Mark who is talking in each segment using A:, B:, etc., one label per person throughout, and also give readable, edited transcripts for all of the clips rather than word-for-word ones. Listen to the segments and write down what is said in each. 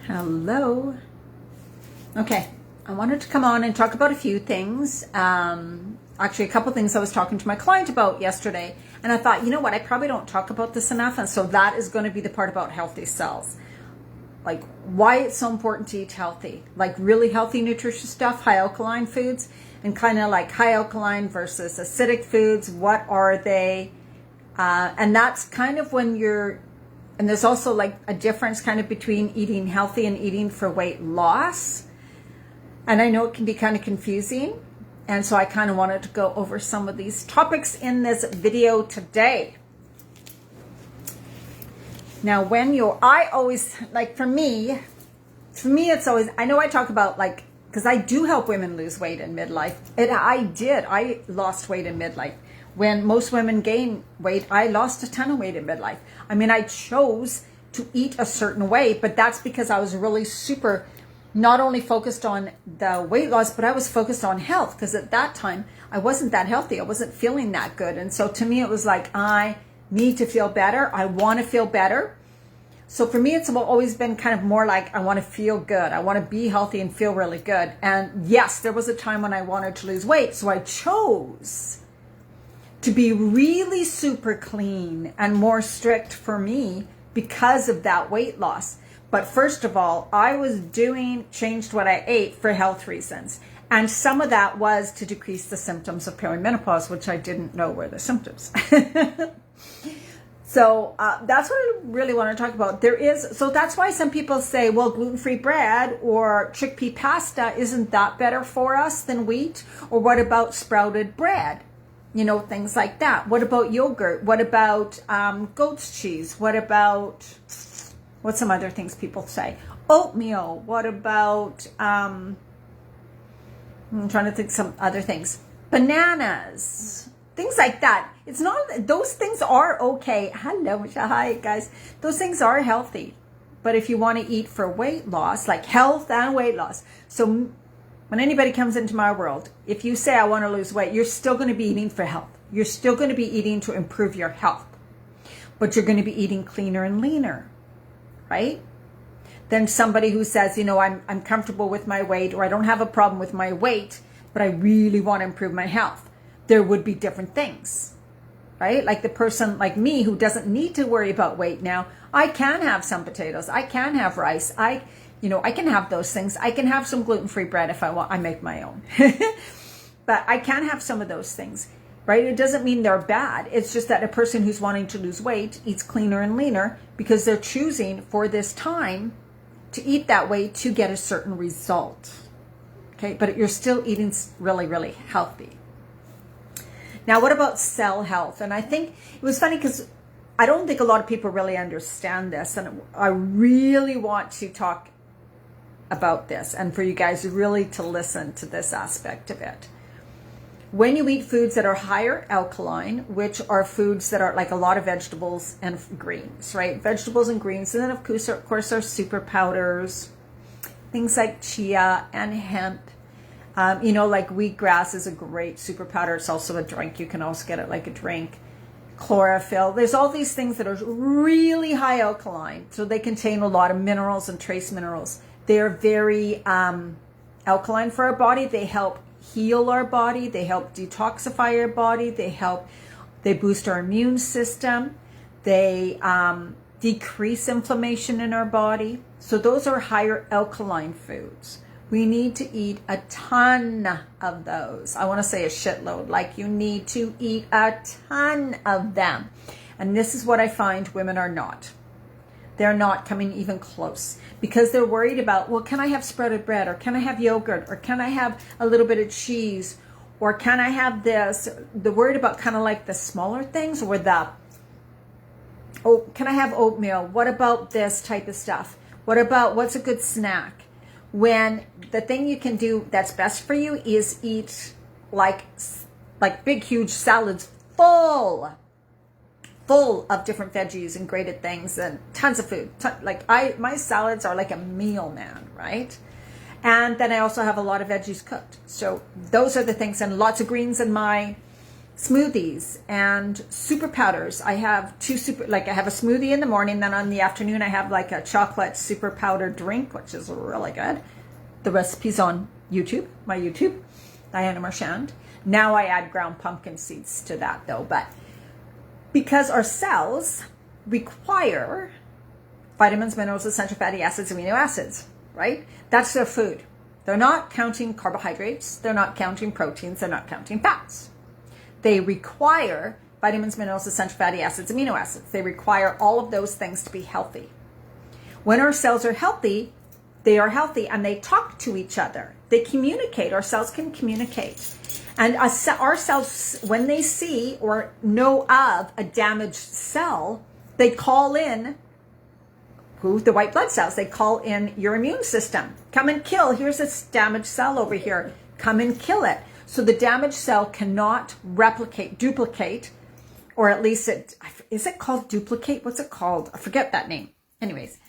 A: Hello. Okay, I wanted to come on and talk about a few things. Actually, a couple things I was talking to my client about yesterday, and I thought, you know what, I probably don't talk about this enough, and so that is going to be the part about healthy cells. Like why it's so important to eat healthy, like really healthy, nutritious stuff, high alkaline foods, and kind of like high alkaline versus acidic foods. What are they? And that's kind of when you're, and there's also like a difference kind of between eating healthy and eating for weight loss. And I know it can be kind of confusing. And so I kind of wanted to go over some of these topics in this video today. Now, I always, like for me, it's always, I know I talk about like, because I do help women lose weight in midlife. I lost weight in midlife. When most women gain weight, I lost a ton of weight in midlife. I mean, I chose to eat a certain way, but that's because I was really super, not only focused on the weight loss, but I was focused on health. Because at that time, I wasn't that healthy. I wasn't feeling that good. And so to me, it was like, I need to feel better. I want to feel better. So for me, it's always been kind of more like, I want to feel good. I want to be healthy and feel really good. And yes, there was a time when I wanted to lose weight. So I chose to be really super clean and more strict for me because of that weight loss. But first of all, I was changed what I ate for health reasons. And some of that was to decrease the symptoms of perimenopause, which I didn't know were the symptoms. So that's what I really want to talk about. So that's why some people say, well, gluten-free bread or chickpea pasta, isn't that better for us than wheat? Or what about sprouted bread? You know, things like that. What about yogurt? What about goat's cheese? What about, what's some other things people say? Oatmeal. What about, I'm trying to think some other things. Bananas. Things like that. It's not, those things are okay. Hello, Michelle. Hi, guys. Those things are healthy. But if you want to eat for weight loss, like health and weight loss. So when anybody comes into my world, if you say, I want to lose weight, you're still going to be eating for health. You're still going to be eating to improve your health. But you're going to be eating cleaner and leaner, right? Than somebody who says, you know, I'm comfortable with my weight, or I don't have a problem with my weight, but I really want to improve my health. There would be different things, right? Like the person like me who doesn't need to worry about weight now, I can have some potatoes. I can have rice. I can have those things. I can have some gluten-free bread if I want. I make my own. But I can have some of those things, right? It doesn't mean they're bad. It's just that a person who's wanting to lose weight eats cleaner and leaner because they're choosing for this time to eat that way to get a certain result. Okay, but you're still eating really, really healthy. Now, what about cell health? And I think it was funny because I don't think a lot of people really understand this. And I really want to talk about this and for you guys really to listen to this aspect of it. When you eat foods that are higher alkaline, which are foods that are like a lot of vegetables and greens, right? Vegetables and greens. And then of course our super powders, things like chia and hemp. Like wheatgrass is a great super powder. It's also a drink. You can also get it like a drink. Chlorophyll. There's all these things that are really high alkaline. So they contain a lot of minerals and trace minerals. They're very alkaline for our body. They help heal our body. They help detoxify our body. They boost our immune system. They decrease inflammation in our body. So those are higher alkaline foods. We need to eat a ton of those. I want to say a shitload. Like you need to eat a ton of them. And this is what I find women are not. They're not coming even close because they're worried about, well, can I have sprouted bread, or can I have yogurt, or can I have a little bit of cheese, or can I have this? They're worried about kind of like the smaller things, or can I have oatmeal? What about this type of stuff? What's a good snack? When the thing you can do that's best for you is eat like big, huge salads full of different veggies and grated things and tons of food. My salads are like a meal, man, right? And then I also have a lot of veggies cooked. So those are the things, and lots of greens in my smoothies and super powders. I have I have a smoothie in the morning, then on the afternoon I have like a chocolate super powder drink, which is really good. The recipe's on YouTube, my YouTube, Diana Marchand. Now I add ground pumpkin seeds to that though, but because our cells require vitamins, minerals, essential fatty acids, amino acids, right? That's their food. They're not counting carbohydrates. They're not counting proteins. They're not counting fats. They require vitamins, minerals, essential fatty acids, amino acids. They require all of those things to be healthy. When our cells are healthy, they are healthy and they talk to each other. They communicate. Our cells can communicate. And our cells, when they see or know of a damaged cell, they call in the white blood cells. They call in your immune system. Come and kill. Here's this damaged cell over here. Come and kill it. So the damaged cell cannot duplicate, or at least is it called duplicate? What's it called? I forget that name. Anyways,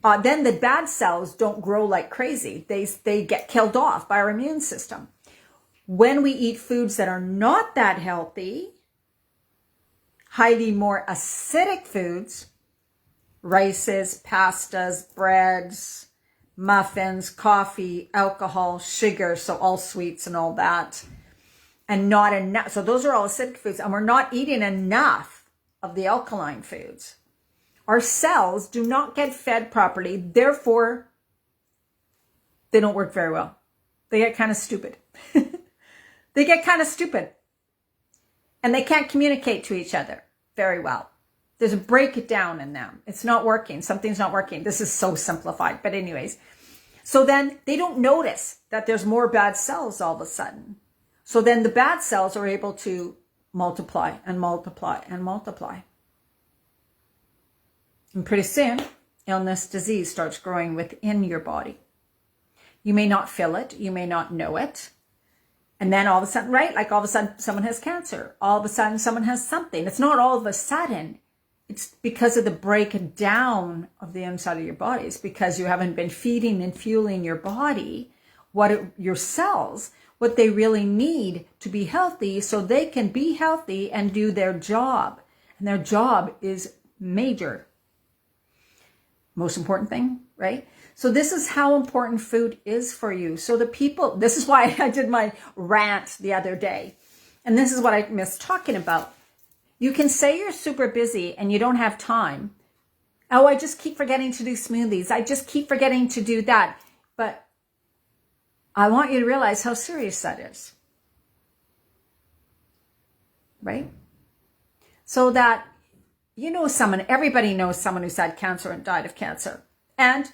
A: then the bad cells don't grow like crazy. They get killed off by our immune system. When we eat foods that are not that healthy, highly more acidic foods, rices, pastas, breads, muffins, coffee, alcohol, sugar, so all sweets and all that, and not enough. So those are all acidic foods, and we're not eating enough of the alkaline foods. Our cells do not get fed properly, therefore they don't work very well. They get kind of stupid. They get kind of stupid, and they can't communicate to each other very well. There's a breakdown in them. It's not working. Something's not working. This is so simplified. But anyways, so then they don't notice that there's more bad cells all of a sudden. So then the bad cells are able to multiply and multiply and multiply. And pretty soon, illness, disease starts growing within your body. You may not feel it. You may not know it. And then all of a sudden, right? Like all of a sudden someone has cancer. All of a sudden someone has something. It's not all of a sudden. It's because of the breakdown of the inside of your body. It's because you haven't been feeding and fueling your body, your cells, what they really need to be healthy so they can be healthy and do their job. And their job is major. Most important thing, right? So this is how important food is for you. So this is why I did my rant the other day. And this is what I missed talking about. You can say you're super busy and you don't have time. Oh, I just keep forgetting to do smoothies. I just keep forgetting to do that. But I want you to realize how serious that is. Right? So that everybody knows someone who's had cancer and died of cancer. And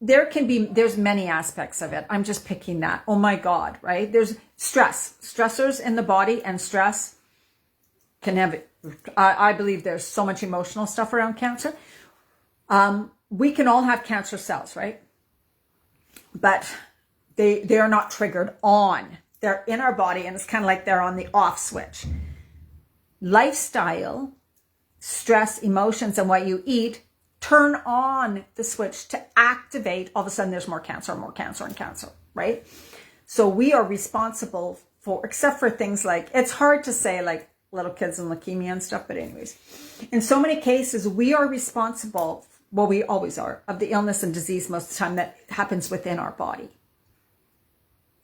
A: there's many aspects of it. I'm just picking that. Oh my God, right? There's stressors in the body, and stress can have it. I believe there's so much emotional stuff around cancer. We can all have cancer cells, right? But they are not triggered on. They're in our body, and it's kind of like they're on the off switch. Lifestyle, stress, emotions, and what you eat turn on the switch to activate. All of a sudden there's more cancer, and cancer, right? So we are responsible for, except for things like, it's hard to say like little kids and leukemia and stuff, but anyways, in so many cases, we are responsible, well, we always are, of the illness and disease most of the time that happens within our body.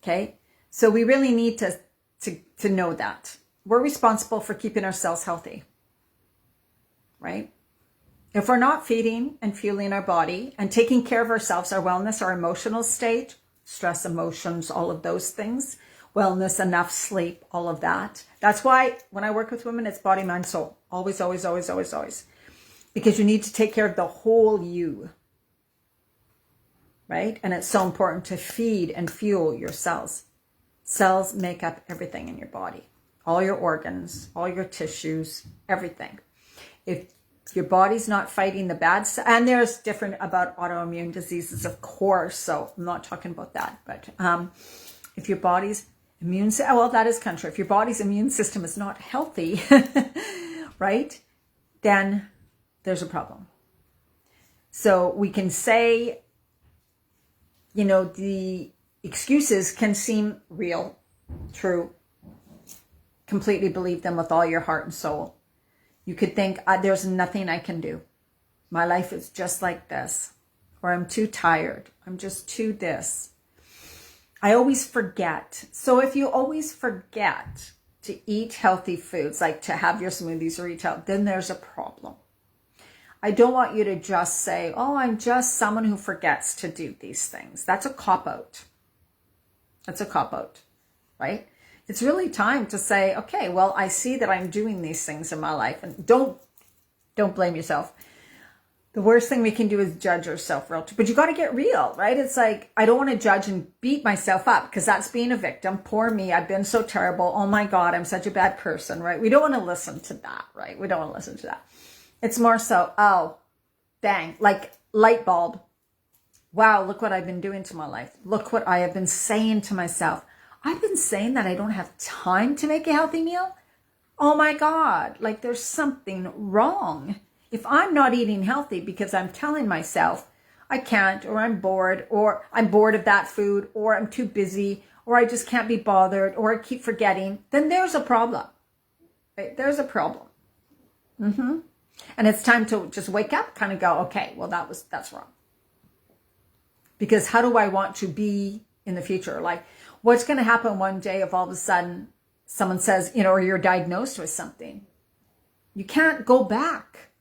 A: Okay? So we really need to know that. We're responsible for keeping our cells healthy, right? If we're not feeding and fueling our body and taking care of ourselves, our wellness, our emotional state, stress, emotions, all of those things, wellness, enough sleep, all of that. That's why when I work with women, it's body, mind, soul. Always, always, always, always, always. Because you need to take care of the whole you, right? And it's so important to feed and fuel your cells. Cells make up everything in your body. All your organs, all your tissues, everything. If your body's not fighting the bad cells, and there's different about autoimmune diseases, of course, so I'm not talking about that. But if your body's that is country. If your body's immune system is not healthy, right, then there's a problem. So we can say, the excuses can seem real, true, completely believe them with all your heart and soul. You could think, there's nothing I can do. My life is just like this. Or I'm too tired. I'm just too this. I always forget. So if you always forget to eat healthy foods, like to have your smoothies or eat out, then there's a problem. I don't want you to just say, oh, I'm just someone who forgets to do these things. That's a cop-out. That's a cop-out, right? It's really time to say, okay, well, I see that I'm doing these things in my life. And don't blame yourself. The worst thing we can do is judge ourselves, but you got to get real, right? It's like, I don't want to judge and beat myself up because that's being a victim. Poor me. I've been so terrible. Oh my God, I'm such a bad person, right? We don't want to listen to that, right? We don't want to listen to that. It's more so, oh, bang, like light bulb. Wow, look what I've been doing to my life. Look what I have been saying to myself. I've been saying that I don't have time to make a healthy meal. Oh my God, like there's something wrong. If I'm not eating healthy because I'm telling myself I can't, or I'm bored of that food, or I'm too busy, or I just can't be bothered, or I keep forgetting, then there's a problem. Right? There's a problem. And it's time to just wake up, kind of go, okay, well, that's wrong. Because how do I want to be in the future? Like, what's going to happen one day if all of a sudden someone says, or you're diagnosed with something? You can't go back.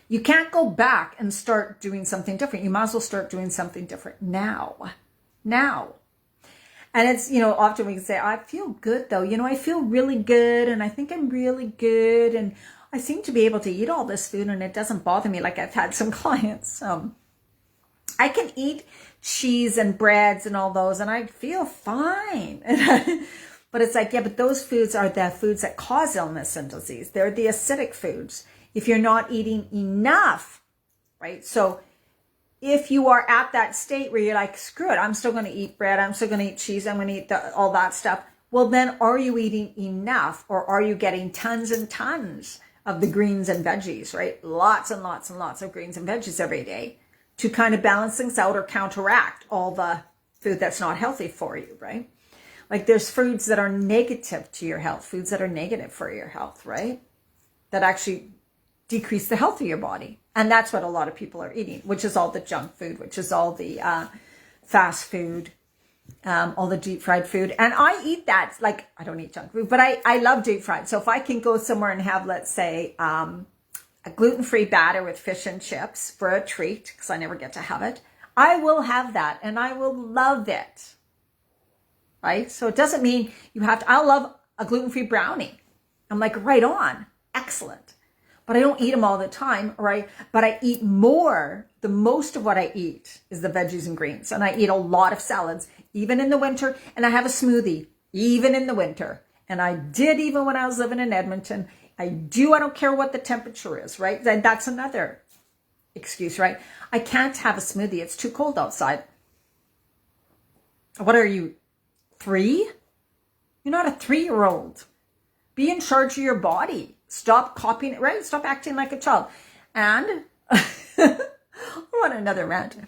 A: You can't go back and start doing something different. You might as well start doing something different now. And it's, often we can say, I feel good though. I feel really good and I think I'm really good. And I seem to be able to eat all this food and it doesn't bother me. Like I've had some clients. I can eat cheese and breads and all those and I feel fine. But it's like, yeah, but those foods are the foods that cause illness and disease. They're the acidic foods. If you're not eating enough, right? So if you are at that state where you're like, screw it, I'm still going to eat bread, I'm still going to eat cheese, I'm going to eat all that stuff. Well, then are you eating enough, or are you getting tons and tons of the greens and veggies, right? Lots and lots and lots of greens and veggies every day to kind of balance things out or counteract all the food that's not healthy for you, right? Like there's foods that are negative to your health, foods that are negative for your health, right? That actually decrease the health of your body. And that's what a lot of people are eating, which is all the junk food, which is all the fast food, all the deep fried food. And I eat that, like, I don't eat junk food, but I love deep fried. So if I can go somewhere and have, let's say, a gluten-free batter with fish and chips for a treat, because I never get to have it, I will have that and I will love it. Right? So it doesn't mean you have to, I love a gluten-free brownie. I'm like, right on. Excellent. But I don't eat them all the time, right? But I eat more. The most of what I eat is the veggies and greens. And I eat a lot of salads, even in the winter. And I have a smoothie, even in the winter. And I did even when I was living in Edmonton. I don't care what the temperature is, right? That's another excuse, right? I can't have a smoothie. It's too cold outside. What are you, 3? You're not a 3-year-old. Be in charge of your body. Stop copying it, right? Stop acting like a child. And I want another rant.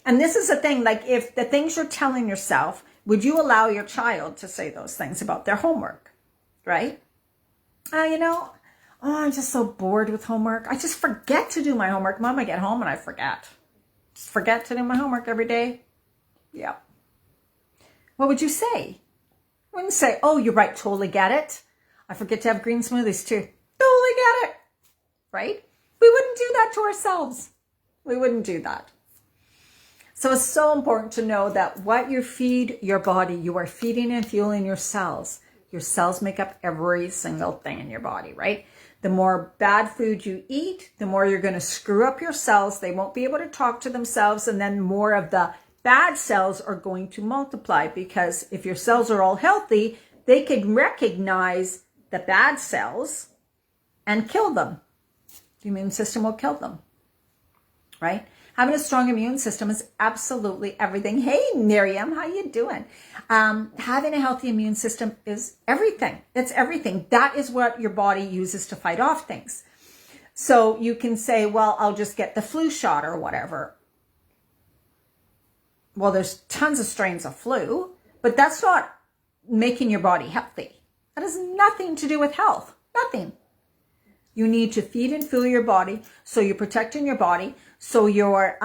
A: And this is the thing, like if the things you're telling yourself, would you allow your child to say those things about their homework, right? I'm just so bored with homework. I just forget to do my homework. Mom, I get home and I forget. Just forget to do my homework every day. Yeah. What would you say? I wouldn't say, oh, you're right, totally get it. I forget to have green smoothies too. Totally get it. Right? We wouldn't do that to ourselves. We wouldn't do that. So it's so important to know that what you feed your body, you are feeding and fueling your cells. Your cells make up every single thing in your body, right? The more bad food you eat, the more you're going to screw up your cells. They won't be able to talk to themselves. And then more of the bad cells are going to multiply, because if your cells are all healthy, they can recognize the bad cells and kill them. The immune system will kill them, right? Having a strong immune system is absolutely everything. Hey, Miriam, how you doing? Having a healthy immune system is everything. It's everything. That is what your body uses to fight off things. So you can say, well, I'll just get the flu shot or whatever. Well, there's tons of strains of flu, but that's not making your body healthy. That has nothing to do with health. Nothing. You need to feed and fuel your body, so you're protecting your body, so you're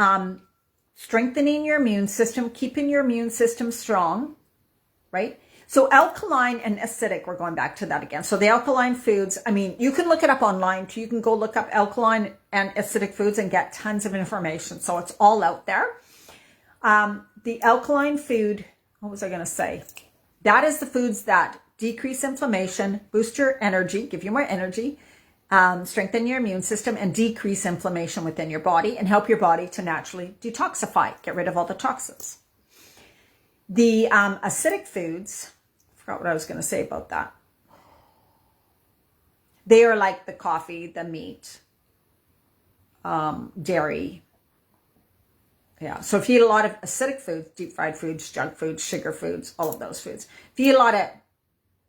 A: strengthening your immune system, keeping your immune system strong, right? So alkaline and acidic, we're going back to that again. So the alkaline foods, I mean, you can look it up online too. You can go look up alkaline and acidic foods and get tons of information. So it's all out there. The alkaline food, what was I going to say? That is the foods that decrease inflammation, boost your energy, give you more energy, strengthen your immune system, and decrease inflammation within your body, and help your body to naturally detoxify, get rid of all the toxins. The acidic foods, I forgot what I was going to say about that. They are like the coffee, the meat, dairy. Yeah, so if you eat a lot of acidic foods, deep fried foods, junk foods, sugar foods, all of those foods. If you eat a lot of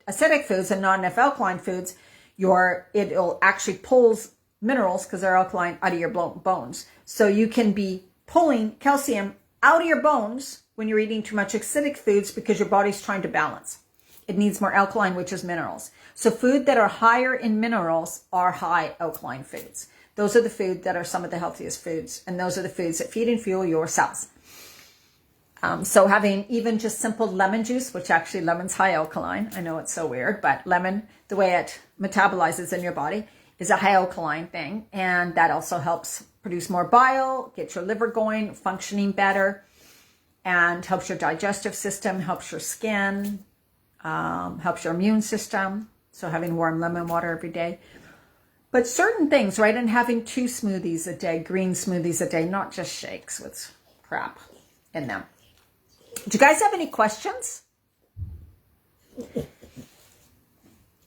A: acidic foods and not enough alkaline foods, it'll actually pulls minerals, because they're alkaline, out of your bones. So you can be pulling calcium out of your bones when you're eating too much acidic foods, because your body's trying to balance. It needs more alkaline, which is minerals. So food that are higher in minerals are high alkaline foods. Those are the food that are some of the healthiest foods. And those are the foods that feed and fuel your cells. So having even just simple lemon juice, which actually lemon's high alkaline. I know it's so weird, but lemon, the way it metabolizes in your body, is a high alkaline thing. And that also helps produce more bile, get your liver going, functioning better, and helps your digestive system, helps your skin, helps your immune system. So having warm lemon water every day. But certain things, right? And having 2 smoothies a day, green smoothies a day, not just shakes with crap in them. Do you guys have any questions?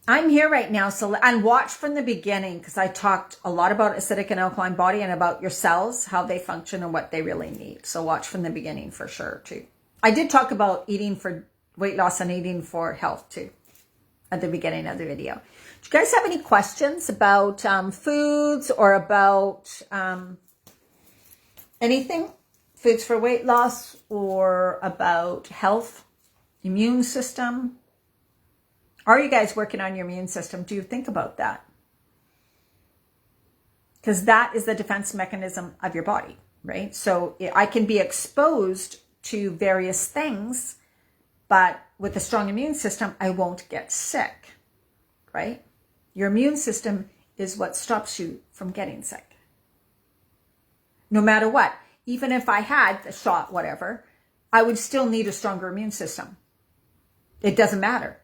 A: I'm here right now, and watch from the beginning, because I talked a lot about acidic and alkaline body and about your cells, how they function and what they really need. So watch from the beginning for sure too. I did talk about eating for weight loss and eating for health too at the beginning of the video. Do you guys have any questions about foods or about anything? Foods for weight loss or about health, immune system? Are you guys working on your immune system? Do you think about that? Because that is the defense mechanism of your body, right? So I can be exposed to various things, but with a strong immune system, I won't get sick, right? Your immune system is what stops you from getting sick. No matter what, even if I had the shot, whatever, I would still need a stronger immune system. It doesn't matter,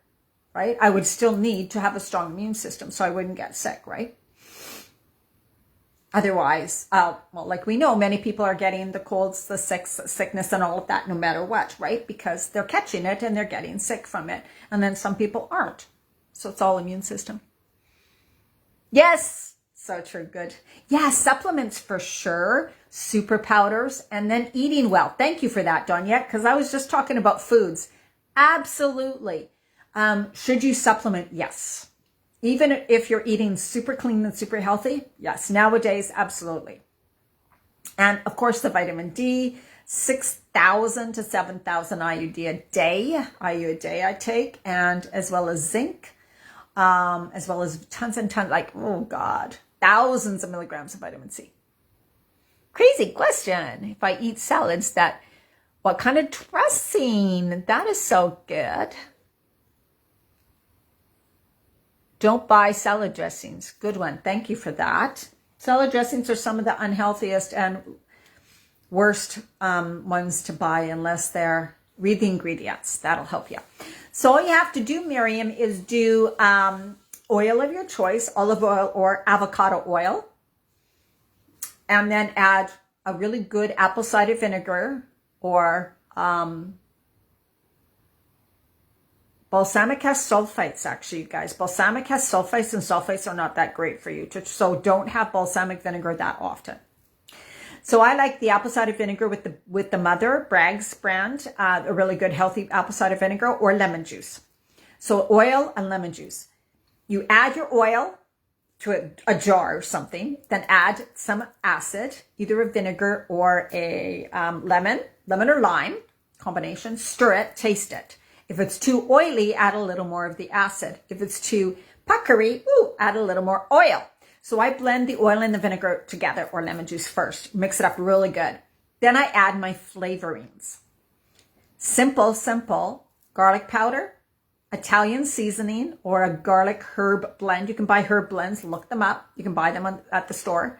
A: right? I would still need to have a strong immune system so I wouldn't get sick, right? Otherwise, well, like we know, many people are getting the colds, the sickness and all of that no matter what, right? Because they're catching it and they're getting sick from it. And then some people aren't. So it's all immune system. Yes, so true, good. Yeah, supplements for sure, super powders, and then eating well. Thank you for that, Doniette, because I was just talking about foods. Absolutely. Should you supplement? Yes. Even if you're eating super clean and super healthy, yes. Nowadays, absolutely. And of course, the vitamin D, 6,000 to 7,000 IU a day I take, and as well as zinc, as well as tons and tons, like, oh God, thousands of milligrams of vitamin C. Crazy question. If I eat salads, what kind of dressing? That is so good. Don't buy salad dressings. Good one. Thank you for that. Salad dressings are some of the unhealthiest and worst ones to buy unless read the ingredients. That'll help you. So all you have to do, Miriam, is do oil of your choice, olive oil or avocado oil, and then add a really good apple cider vinegar or balsamic has sulfites, actually, you guys. Balsamic has sulfites, and sulfites are not that great for you. So don't have balsamic vinegar that often. So I like the apple cider vinegar with the Mother Bragg's brand, a really good healthy apple cider vinegar, or lemon juice. So oil and lemon juice. You add your oil to a jar or something, then add some acid, either a vinegar or a lemon or lime combination. Stir it, taste it. If it's too oily, add a little more of the acid. If it's too puckery, add a little more oil. So I blend the oil and the vinegar together, or lemon juice first. Mix it up really good. Then I add my flavorings. Simple garlic powder, Italian seasoning, or a garlic herb blend. You can buy herb blends, look them up. You can buy them at the store.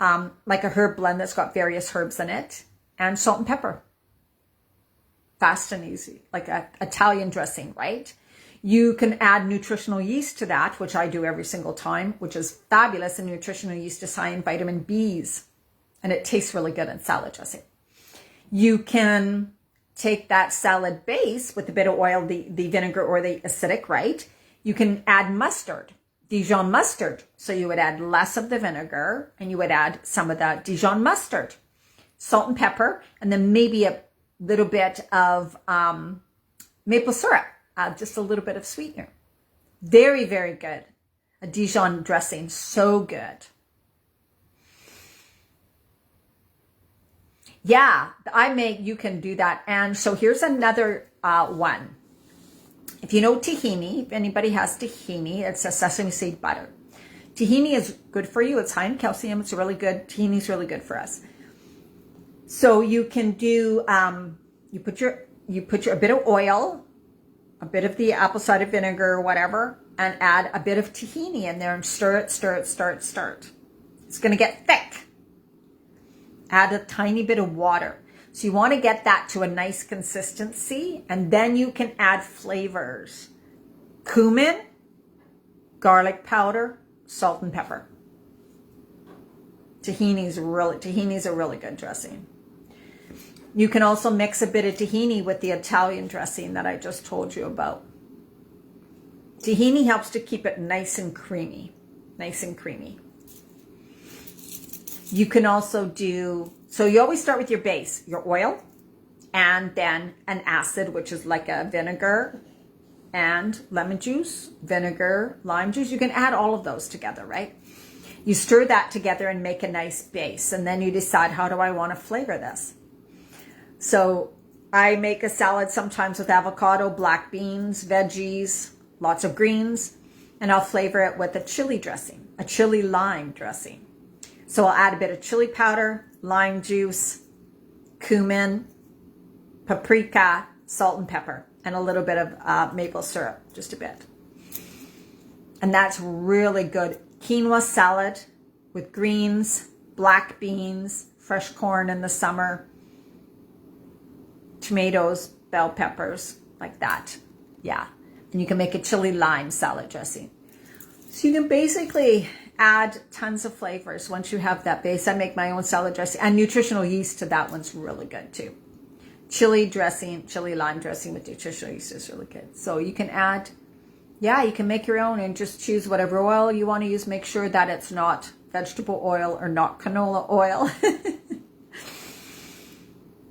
A: Like a herb blend that's got various herbs in it. And salt and pepper. Fast and easy, like an Italian dressing, right? You can add nutritional yeast to that, which I do every single time, which is fabulous. And nutritional yeast is high in vitamin B's, and it tastes really good in salad dressing. You can take that salad base with a bit of oil, the vinegar or the acidic, right? You can add mustard, Dijon mustard. So you would add less of the vinegar and you would add some of the Dijon mustard, salt and pepper, and then maybe a little bit of maple syrup, just a little bit of sweetener. Very, very good. A Dijon dressing, so good. Yeah, you can do that. And so here's another one. If you know tahini, if anybody has tahini, it's a sesame seed butter. Tahini is good for you. It's high in calcium. It's really good. Tahini is really good for us. So you can do, you put a bit of oil, a bit of the apple cider vinegar or whatever, and add a bit of tahini in there and stir it. It's going to get thick. Add a tiny bit of water. So you want to get that to a nice consistency, and then you can add flavors. Cumin, garlic powder, salt and pepper. Tahini's a really good dressing. You can also mix a bit of tahini with the Italian dressing that I just told you about. Tahini helps to keep it nice and creamy. You can also so you always start with your base, your oil, and then an acid, which is like a vinegar and lemon juice, vinegar, lime juice. You can add all of those together, right? You stir that together and make a nice base, and then you decide, how do I want to flavor this? So I make a salad sometimes with avocado, black beans, veggies, lots of greens, and I'll flavor it with a chili dressing, a chili lime dressing. So I'll add a bit of chili powder, lime juice, cumin, paprika, salt and pepper, and a little bit of maple syrup, just a bit. And that's really good. Quinoa salad with greens, black beans, fresh corn in the summer, tomatoes, bell peppers, like that. Yeah. And you can make a chili lime salad dressing. So you can basically add tons of flavors once you have that base. I make my own salad dressing, and nutritional yeast to that one's really good too. Chili dressing, chili lime dressing with nutritional yeast is really good. So you can add, you can make your own and just choose whatever oil you want to use. Make sure that it's not vegetable oil or not canola oil.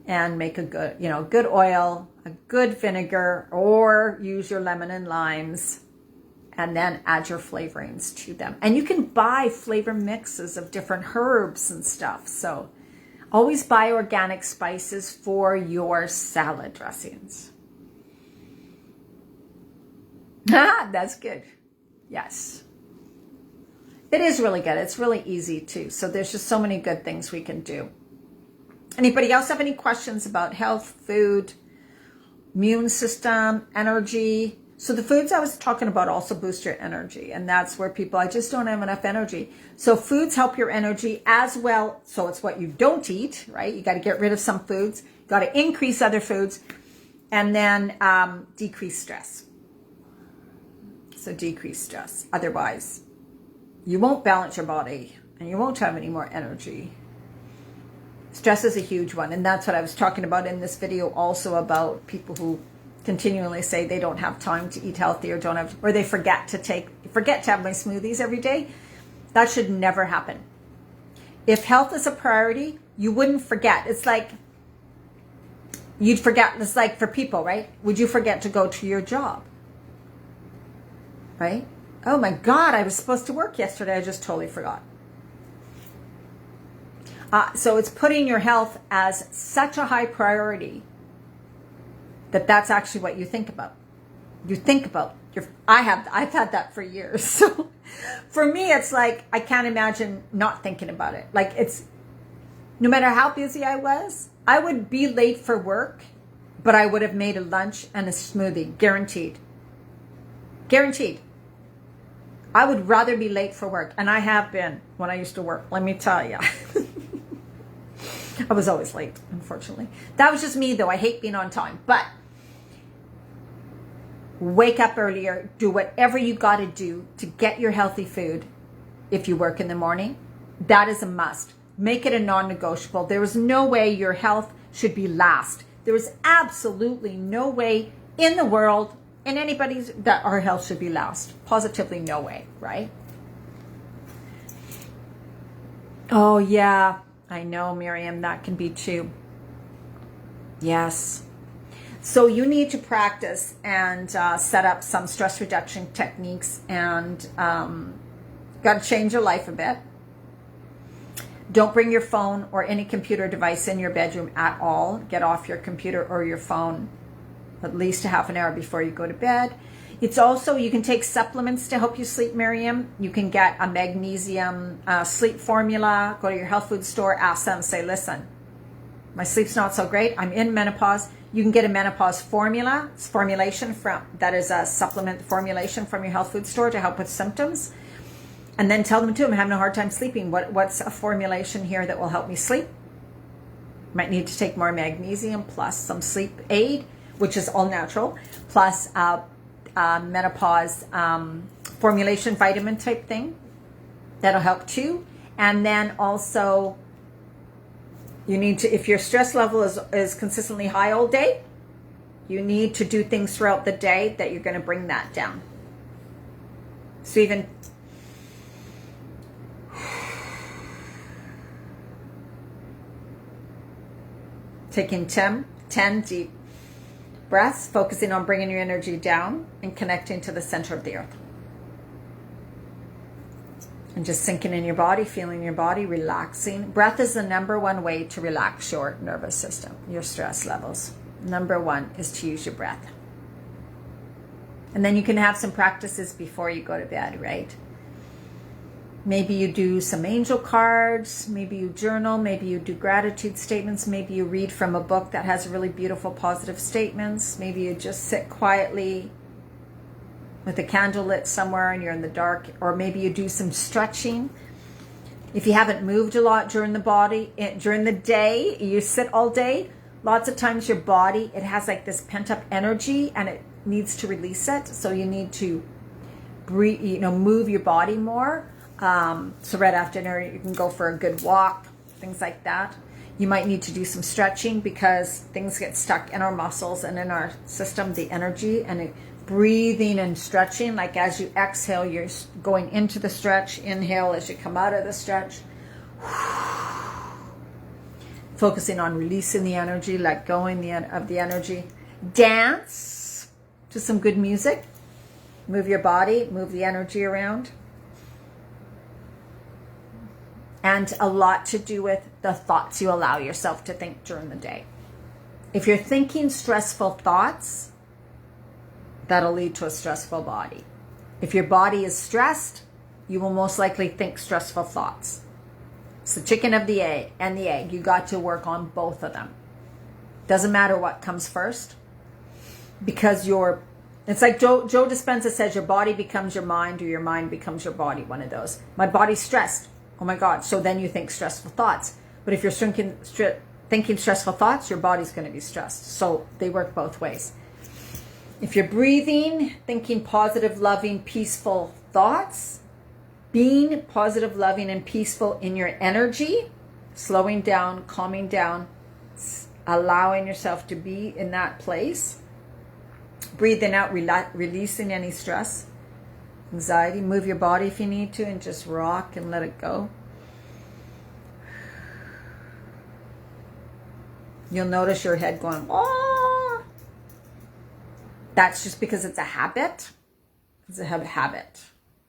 A: And make a good, good oil, a good vinegar, or use your lemon and limes, and then add your flavorings to them. And you can buy flavor mixes of different herbs and stuff. So always buy organic spices for your salad dressings. That's good. Yes. It is really good. It's really easy too. So there's just so many good things we can do. Anybody else have any questions about health, food, immune system, energy? So the foods I was talking about also boost your energy. And that's where I just don't have enough energy. So foods help your energy as well. So it's what you don't eat, right? You got to get rid of some foods. You got to increase other foods. And then decrease stress. So decrease stress. Otherwise, you won't balance your body and you won't have any more energy. Stress is a huge one, and that's what I was talking about in this video also, about people who continually say they don't have time to eat healthy, or they forget to have my smoothies every day. That should never happen. If health is a priority, you wouldn't forget. It's like you'd forget. It's like for people, right? Would you forget to go to your job? Right? Oh my God, I was supposed to work yesterday. I just totally forgot. So it's putting your health as such a high priority That's actually what you think about. You think about I've had that for years. So for me, it's like, I can't imagine not thinking about it. Like, it's, no matter how busy I was, I would be late for work, but I would have made a lunch and a smoothie, guaranteed. Guaranteed. I would rather be late for work. And I have been when I used to work, let me tell you. I was always late, unfortunately. That was just me, though. I hate being on time. But wake up earlier. Do whatever you got to do to get your healthy food if you work in the morning. That is a must. Make it a non-negotiable. There is no way your health should be last. There is absolutely no way in the world, in anybody's, that our health should be last. Positively no way, right? Oh, yeah. I know, Miriam, that can be too. Yes. So you need to practice and set up some stress reduction techniques, and got to change your life a bit. Don't bring your phone or any computer device in your bedroom at all. Get off your computer or your phone at least a half an hour before you go to bed. It's also, you can take supplements to help you sleep, Miriam. You can get a magnesium sleep formula. Go to your health food store, ask them, say, listen, my sleep's not so great. I'm in menopause. You can get a menopause formula. It's formulation that is a supplement formulation from your health food store to help with symptoms. And then tell them too, I'm having a hard time sleeping. What's a formulation here that will help me sleep? Might need to take more magnesium plus some sleep aid, which is all natural, plus menopause formulation vitamin type thing. That'll help too. And then also, you need to, if your stress level is consistently high all day, you need to do things throughout the day that you're going to bring that down. So even taking 10 deep breaths, focusing on bringing your energy down and connecting to the center of the earth. And just sinking in your body, feeling your body, relaxing. Breath is the number one way to relax your nervous system, your stress levels. Number one is to use your breath. And then you can have some practices before you go to bed, right? Maybe you do some angel cards, maybe you journal, maybe you do gratitude statements, maybe you read from a book that has really beautiful positive statements, maybe you just sit quietly with a candle lit somewhere and you're in the dark, or maybe you do some stretching. If you haven't moved a lot during the day, you sit all day, lots of times your body, it has like this pent up energy and it needs to release it. So you need to breathe, move your body more. So right after dinner, you can go for a good walk, things like that. You might need to do some stretching because things get stuck in our muscles and in our system, the energy, and breathing and stretching. Like as you exhale, you're going into the stretch. Inhale as you come out of the stretch. Focusing on releasing the energy, let go of the energy. Dance to some good music. Move your body, move the energy around. And a lot to do with the thoughts you allow yourself to think during the day. If you're thinking stressful thoughts, that'll lead to a stressful body. If your body is stressed, you will most likely think stressful thoughts. It's the chicken of the egg and the egg. You got to work on both of them. Doesn't matter what comes first, because it's like Joe Dispenza says, your body becomes your mind or your mind becomes your body, one of those. My body's stressed. Oh my God. So then you think stressful thoughts. But if you're thinking stressful thoughts, your body's going to be stressed. So they work both ways. If you're breathing, thinking positive, loving, peaceful thoughts, being positive, loving, and peaceful in your energy, slowing down, calming down, allowing yourself to be in that place, breathing out, releasing any stress, anxiety. Move your body if you need to and just rock and let it go. You'll notice your head going, oh. That's just because it's a habit. It's a habit.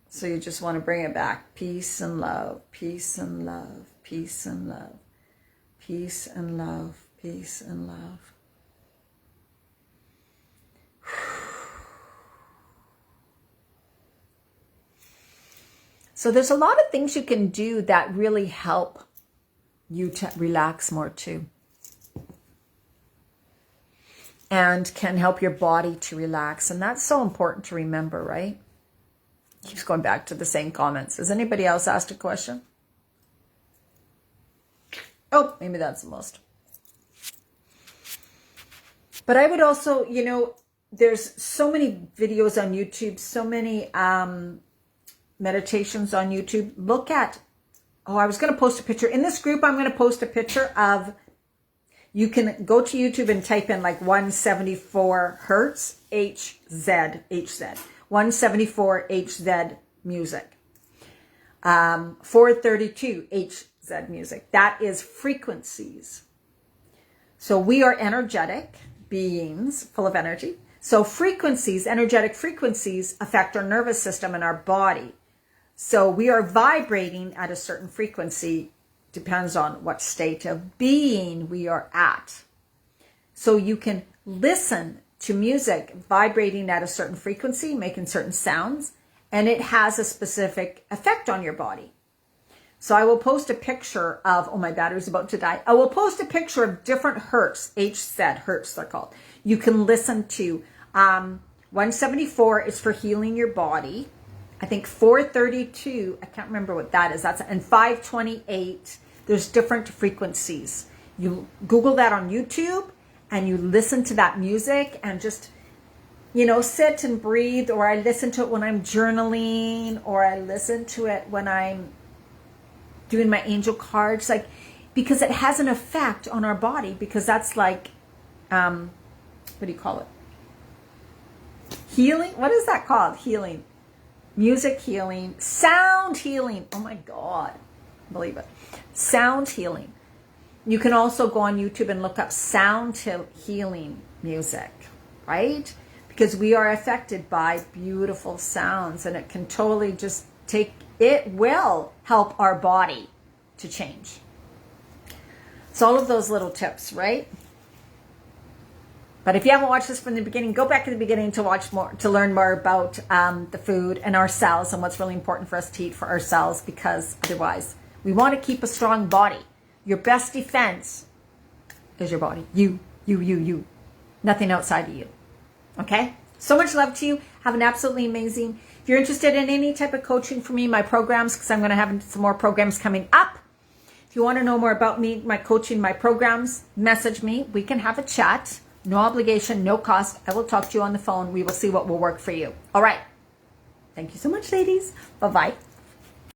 A: So you just want to bring it back. Peace and love, peace and love, peace and love, peace and love, peace and love. So there's a lot of things you can do that really help you to relax more too. And can help your body to relax. And that's so important to remember, right? Keeps going back to the same comments. Has anybody else asked a question? Oh, maybe that's the most. But I would also, you know, there's so many videos on YouTube, so many meditations on YouTube. Look at, oh, I was going to post a picture. In this group, I'm going to post a picture of, you can go to YouTube and type in like 174 hertz, HZ, 174 HZ music. 432 HZ music. That is frequencies. So we are energetic beings full of energy. So frequencies, energetic frequencies affect our nervous system and our body. So we are vibrating at a certain frequency, depends on what state of being we are at. So you can listen to music vibrating at a certain frequency, making certain sounds, and it has a specific effect on your body. So I will post a picture of, oh, my battery's about to die. I will post a picture of different hertz, HZ, hertz they're called. You can listen to 174 is for healing your body. I think 432, I can't remember what that is. And 528, there's different frequencies. You Google that on YouTube and you listen to that music and just, you know, sit and breathe. Or I listen to it when I'm journaling, or I listen to it when I'm doing my angel cards, like, because it has an effect on our body, because that's like, what do you call it? Healing? What is that called? Healing. Music healing. Sound healing. Oh my God. Believe it. Sound healing. You can also go on YouTube and look up sound healing music, right? Because we are affected by beautiful sounds, and it can totally just it will help our body to change. So all of those little tips, right? But if you haven't watched this from the beginning, go back to the beginning to watch more, to learn more about the food and our cells and what's really important for us to eat for our cells, because otherwise we want to keep a strong body. Your best defense is your body. You. Nothing outside of you. Okay? So much love to you. Have an absolutely amazing. If you're interested in any type of coaching for me, my programs, because I'm going to have some more programs coming up. If you want to know more about me, my coaching, my programs, message me. We can have a chat. No obligation, no cost. I will talk to you on the phone. We will see what will work for you. All right. Thank you so much, ladies. Bye-bye.